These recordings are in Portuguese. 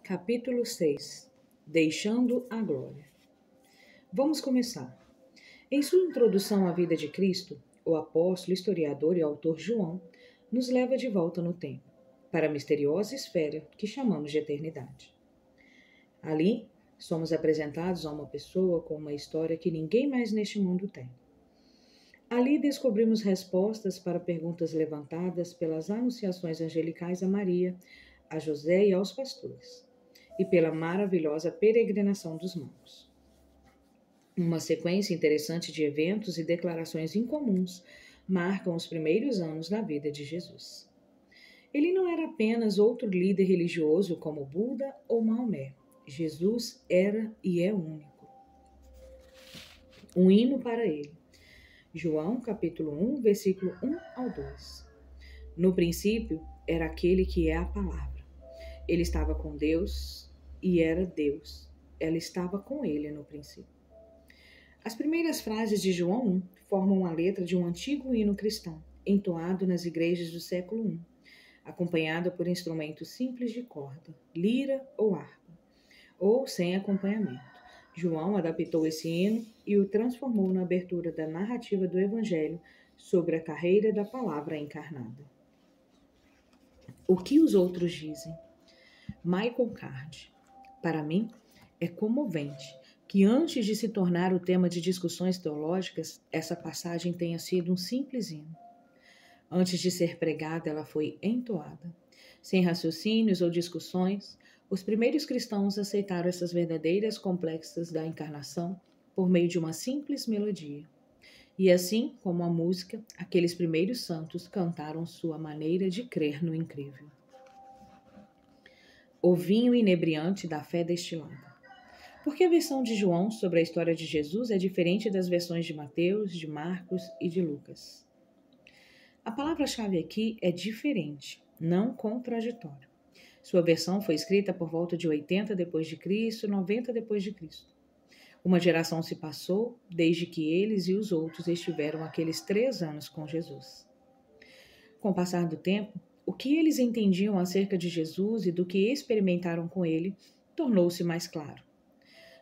Capítulo 6. Deixando a glória. Vamos começar. Em sua introdução à vida de Cristo, o apóstolo, historiador e autor João nos leva de volta no tempo, para a misteriosa esfera que chamamos de eternidade. Ali, somos apresentados a uma pessoa com uma história que ninguém mais neste mundo tem. Ali descobrimos respostas para perguntas levantadas pelas anunciações angelicais a Maria, a José e aos pastores, e pela maravilhosa peregrinação dos magos. Uma sequência interessante de eventos e declarações incomuns marcam os primeiros anos da vida de Jesus. Ele não era apenas outro líder religioso como Buda ou Maomé. Jesus era e é único. Um hino para ele. João, capítulo 1, versículo 1 ao 2. No princípio era aquele que é a palavra. Ele estava com Deus e era Deus. Ela estava com ele no princípio. As primeiras frases de João 1 formam a letra de um antigo hino cristão, entoado nas igrejas do século I, acompanhado por instrumentos simples de corda, lira ou harpa, ou sem acompanhamento. João adaptou esse hino e o transformou na abertura da narrativa do Evangelho sobre a carreira da palavra encarnada. O que os outros dizem? Michael Card. Para mim, é comovente que antes de se tornar o tema de discussões teológicas, essa passagem tenha sido um simples hino. Antes de ser pregada, ela foi entoada. Sem raciocínios ou discussões, os primeiros cristãos aceitaram essas verdadeiras complexas da encarnação por meio de uma simples melodia. E assim como a música, aqueles primeiros santos cantaram sua maneira de crer no incrível. O vinho inebriante da fé destilada. Por que a versão de João sobre a história de Jesus é diferente das versões de Mateus, de Marcos e de Lucas? A palavra-chave aqui é diferente, não contraditório. Sua versão foi escrita por volta de 80 d.C., 90 d.C. Uma geração se passou desde que eles e os outros estiveram aqueles 3 anos com Jesus. Com o passar do tempo, o que eles entendiam acerca de Jesus e do que experimentaram com ele tornou-se mais claro.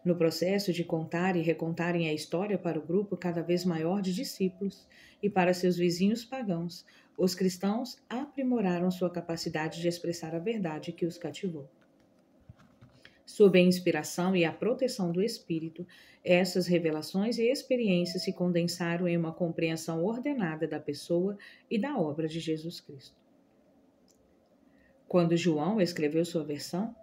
No processo de contar e recontarem a história para o grupo cada vez maior de discípulos e para seus vizinhos pagãos, os cristãos aprimoraram sua capacidade de expressar a verdade que os cativou. Sob a inspiração e a proteção do Espírito, essas revelações e experiências se condensaram em uma compreensão ordenada da pessoa e da obra de Jesus Cristo. Quando João escreveu sua versão,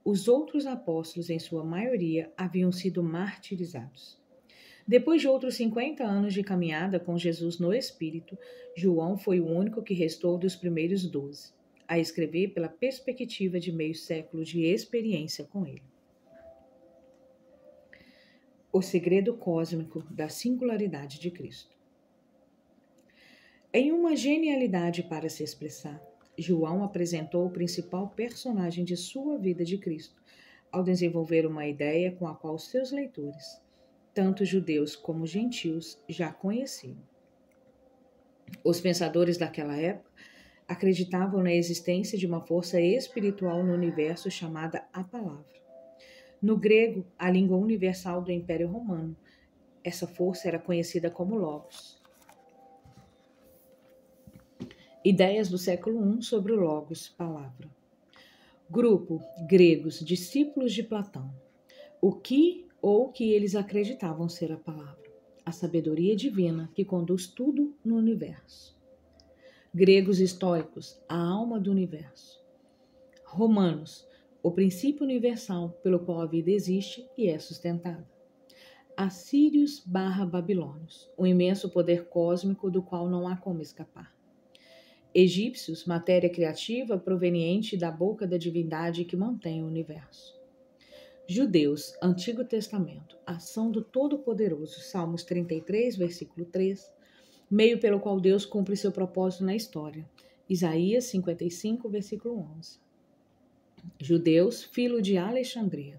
os outros apóstolos, em sua maioria, haviam sido martirizados. Depois de outros 50 anos de caminhada com Jesus no Espírito, João foi o único que restou dos primeiros 12, a escrever pela perspectiva de meio século de experiência com ele. O segredo cósmico da singularidade de Cristo. Em uma genialidade para se expressar, João apresentou o principal personagem de sua vida de Cristo, ao desenvolver uma ideia com a qual seus leitores, tanto judeus como gentios, já conheciam. Os pensadores daquela época acreditavam na existência de uma força espiritual no universo chamada a Palavra. No grego, a língua universal do Império Romano, essa força era conhecida como Logos. Ideias do século I sobre o Logos, palavra. Grupo, gregos, discípulos de Platão. O que ou que eles acreditavam ser a palavra? A sabedoria divina que conduz tudo no universo. Gregos estoicos, a alma do universo. Romanos, o princípio universal pelo qual a vida existe e é sustentada. Assírios/babilônios, o imenso poder cósmico do qual não há como escapar. Egípcios, matéria criativa proveniente da boca da divindade que mantém o universo. Judeus, Antigo Testamento, ação do Todo-Poderoso, Salmos 33, versículo 3, meio pelo qual Deus cumpre seu propósito na história, Isaías 55, versículo 11. Judeus, Filo de Alexandria,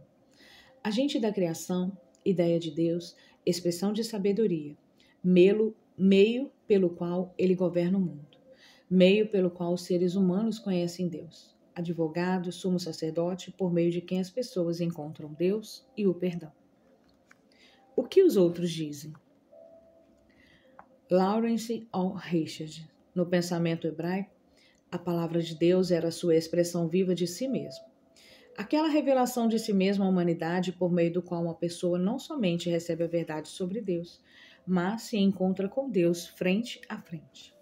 agente da criação, ideia de Deus, expressão de sabedoria, meio pelo qual ele governa o mundo. Meio pelo qual os seres humanos conhecem Deus. advogado, sumo sacerdote, por meio de quem as pessoas encontram Deus e o perdão. O que os outros dizem? Lawrence O. Richard. No pensamento hebraico, a palavra de Deus era a sua expressão viva de si mesmo. Aquela revelação de si mesmo à humanidade por meio do qual uma pessoa não somente recebe a verdade sobre Deus, mas se encontra com Deus frente a frente.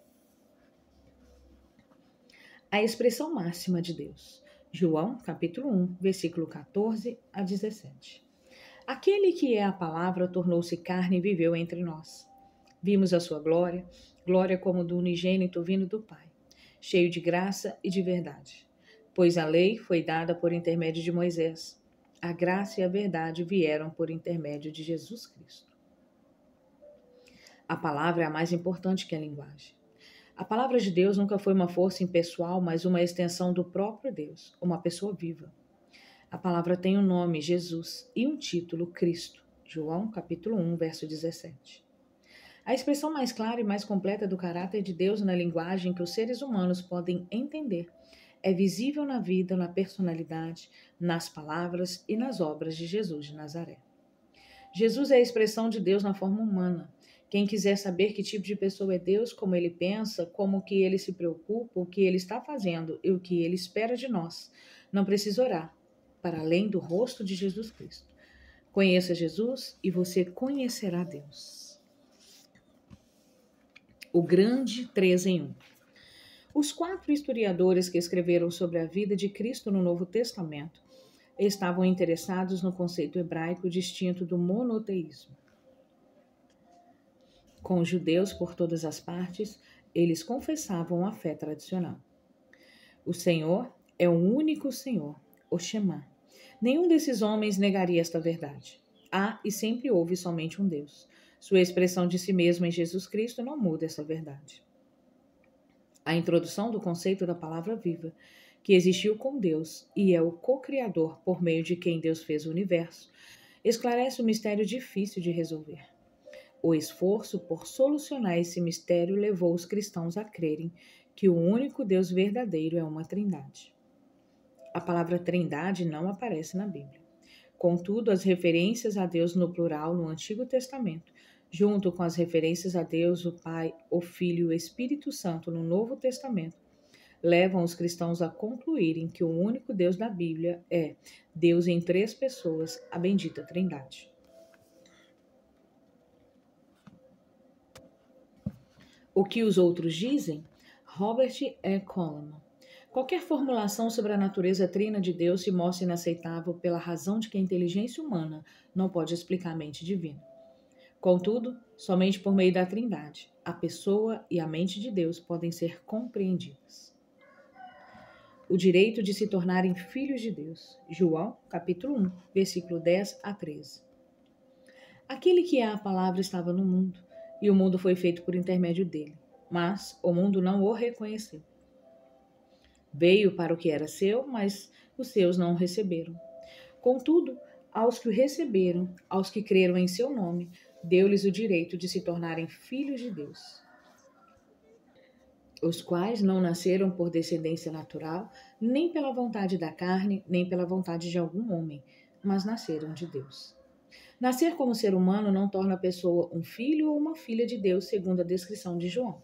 A expressão máxima de Deus. João, capítulo 1, versículo 14 a 17. Aquele que é a palavra tornou-se carne e viveu entre nós. Vimos a sua glória, glória como do unigênito vindo do Pai, cheio de graça e de verdade. Pois a lei foi dada por intermédio de Moisés. A graça e a verdade vieram por intermédio de Jesus Cristo. A palavra é a mais importante que a linguagem. A palavra de Deus nunca foi uma força impessoal, mas uma extensão do próprio Deus, uma pessoa viva. A palavra tem um nome, Jesus, e um título, Cristo. João, capítulo 1, verso 17. A expressão mais clara e mais completa do caráter de Deus na linguagem que os seres humanos podem entender é visível na vida, na personalidade, nas palavras e nas obras de Jesus de Nazaré. Jesus é a expressão de Deus na forma humana. Quem quiser saber que tipo de pessoa é Deus, como ele pensa, como que ele se preocupa, o que ele está fazendo e o que ele espera de nós, não precisa orar para além do rosto de Jesus Cristo. Conheça Jesus e você conhecerá Deus. O grande 3 em 1. Os 4 historiadores que escreveram sobre a vida de Cristo no Novo Testamento estavam interessados no conceito hebraico distinto do monoteísmo. Com os judeus por todas as partes, eles confessavam a fé tradicional. O Senhor é o único Senhor, o Shema. Nenhum desses homens negaria esta verdade. Há e sempre houve somente um Deus. Sua expressão de si mesmo em Jesus Cristo não muda essa verdade. A introdução do conceito da palavra viva, que existiu com Deus e é o co-criador por meio de quem Deus fez o universo, esclarece um mistério difícil de resolver. O esforço por solucionar esse mistério levou os cristãos a crerem que o único Deus verdadeiro é uma trindade. A palavra trindade não aparece na Bíblia. Contudo, as referências a Deus no plural no Antigo Testamento, junto com as referências a Deus, o Pai, o Filho e o Espírito Santo no Novo Testamento, levam os cristãos a concluírem que o único Deus da Bíblia é Deus em 3 pessoas, a bendita Trindade. O que os outros dizem? Robert E. Coleman. Qualquer formulação sobre a natureza trina de Deus se mostra inaceitável pela razão de que a inteligência humana não pode explicar a mente divina. Contudo, somente por meio da Trindade, a pessoa e a mente de Deus podem ser compreendidas. O direito de se tornarem filhos de Deus. João, capítulo 1, versículo 10 a 13. Aquele que é a palavra estava no mundo, e o mundo foi feito por intermédio dele, mas o mundo não o reconheceu. Veio para o que era seu, mas os seus não o receberam. Contudo, aos que o receberam, aos que creram em seu nome, deu-lhes o direito de se tornarem filhos de Deus, os quais não nasceram por descendência natural, nem pela vontade da carne, nem pela vontade de algum homem, mas nasceram de Deus. Nascer como ser humano não torna a pessoa um filho ou uma filha de Deus, segundo a descrição de João.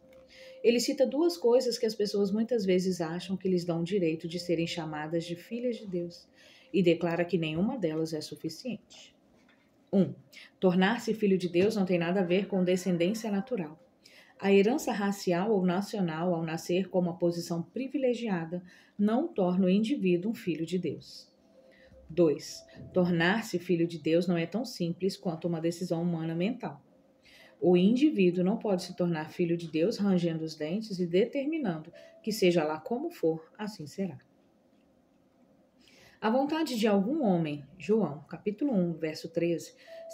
Ele cita 2 coisas que as pessoas muitas vezes acham que lhes dão o direito de serem chamadas de filhas de Deus, e declara que nenhuma delas é suficiente. 1. Tornar-se filho de Deus não tem nada a ver com descendência natural. A herança racial ou nacional, ao nascer com uma posição privilegiada, não torna o indivíduo um filho de Deus. 2. Tornar-se filho de Deus não é tão simples quanto uma decisão humana mental. O indivíduo não pode se tornar filho de Deus rangendo os dentes e determinando que, seja lá como for, assim será. A vontade de algum homem, João, capítulo 1, verso 13,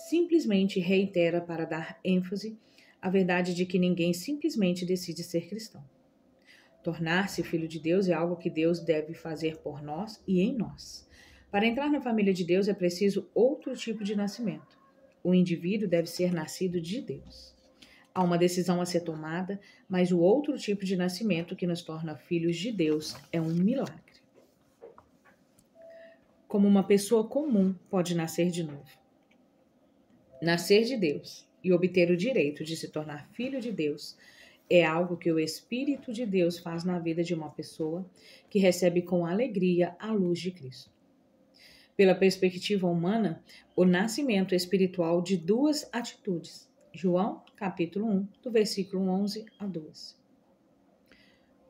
simplesmente reitera para dar ênfase à verdade de que ninguém simplesmente decide ser cristão. Tornar-se filho de Deus é algo que Deus deve fazer por nós e em nós. Para entrar na família de Deus é preciso outro tipo de nascimento. O indivíduo deve ser nascido de Deus. Há uma decisão a ser tomada, mas o outro tipo de nascimento que nos torna filhos de Deus é um milagre. como uma pessoa comum pode nascer de novo. Nascer de Deus e obter o direito de se tornar filho de Deus é algo que o Espírito de Deus faz na vida de uma pessoa que recebe com alegria a luz de Cristo. Pela perspectiva humana, o nascimento espiritual de duas atitudes. João, capítulo 1, do versículo 11 a 12.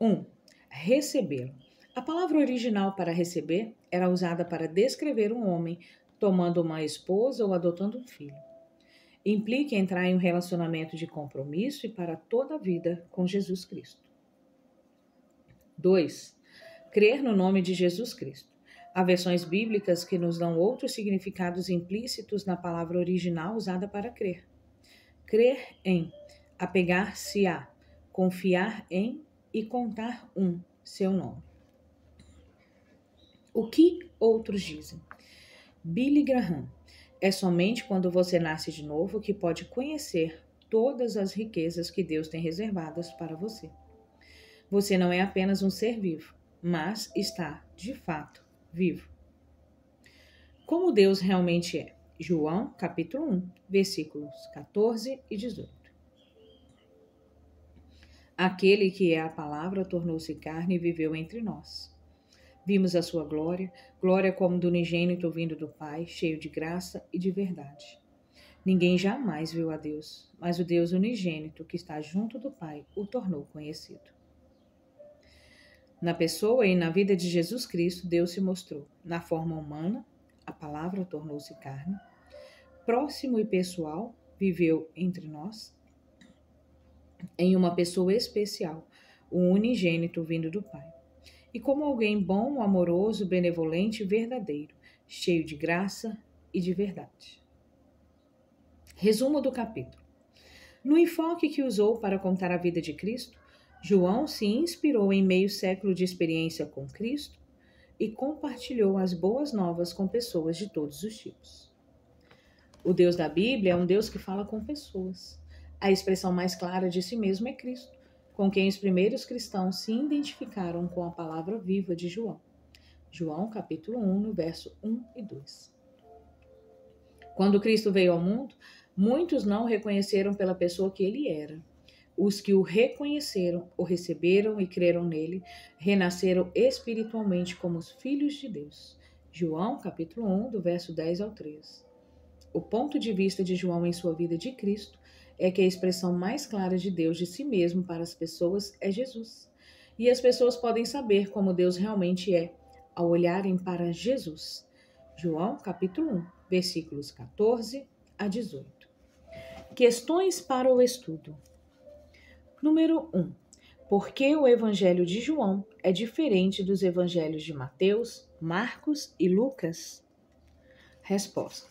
1. Recebê-lo. A palavra original para receber era usada para descrever um homem tomando uma esposa ou adotando um filho. Implica entrar em um relacionamento de compromisso e para toda a vida com Jesus Cristo. 2. Crer no nome de Jesus Cristo. Há versões bíblicas que nos dão outros significados implícitos na palavra original usada para crer. Crer em, apegar-se a, confiar em e contar seu nome. O que outros dizem? Billy Graham. É somente quando você nasce de novo que pode conhecer todas as riquezas que Deus tem reservadas para você. Você não é apenas um ser vivo, mas está, de fato, vivo. Como Deus realmente é? João, capítulo 1, versículos 14 e 18. Aquele que é a palavra tornou-se carne e viveu entre nós. Vimos a sua glória, glória como do unigênito vindo do Pai, cheio de graça e de verdade. Ninguém jamais viu a Deus, mas o Deus unigênito que está junto do Pai o tornou conhecido. Na pessoa e na vida de Jesus Cristo, Deus se mostrou. Na forma humana, a palavra tornou-se carne. Próximo e pessoal, viveu entre nós. Em uma pessoa especial, o unigênito vindo do Pai. E como alguém bom, amoroso, benevolente e verdadeiro, cheio de graça e de verdade. Resumo do capítulo. No enfoque que usou para contar a vida de Cristo, João se inspirou em meio século de experiência com Cristo e compartilhou as boas novas com pessoas de todos os tipos. O Deus da Bíblia é um Deus que fala com pessoas. A expressão mais clara de si mesmo é Cristo, com quem os primeiros cristãos se identificaram com a palavra viva de João. João, capítulo 1, no verso 1 e 2. Quando Cristo veio ao mundo, muitos não o reconheceram pela pessoa que ele era. Os que o reconheceram, o receberam e creram nele, renasceram espiritualmente como os filhos de Deus. João, capítulo 1, do verso 10 ao 13. O ponto de vista de João em sua vida de Cristo é que a expressão mais clara de Deus de si mesmo para as pessoas é Jesus. E as pessoas podem saber como Deus realmente é ao olharem para Jesus. João, capítulo 1, versículos 14 a 18. Questões para o estudo. Número 1. Por que o Evangelho de João é diferente dos evangelhos de Mateus, Marcos e Lucas? Resposta.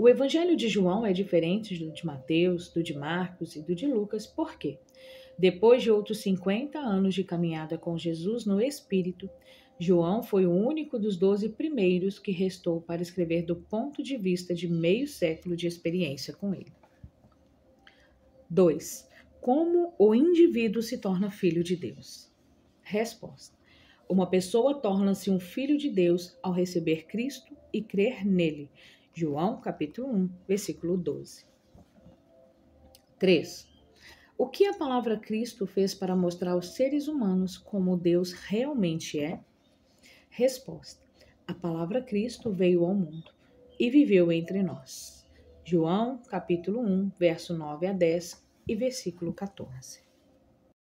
O Evangelho de João é diferente do de Mateus, do de Marcos e do de Lucas, por quê? Depois de outros 50 anos de caminhada com Jesus no Espírito, João foi o único dos 12 primeiros que restou para escrever do ponto de vista de meio século de experiência com ele. 2. Como o indivíduo se torna filho de Deus? Resposta. Uma pessoa torna-se um filho de Deus ao receber Cristo e crer nele. João, capítulo 1, versículo 12. 3. O que a palavra Cristo fez para mostrar aos seres humanos como Deus realmente é? Resposta. A palavra Cristo veio ao mundo e viveu entre nós. João, capítulo 1, verso 9 a 10 e versículo 14.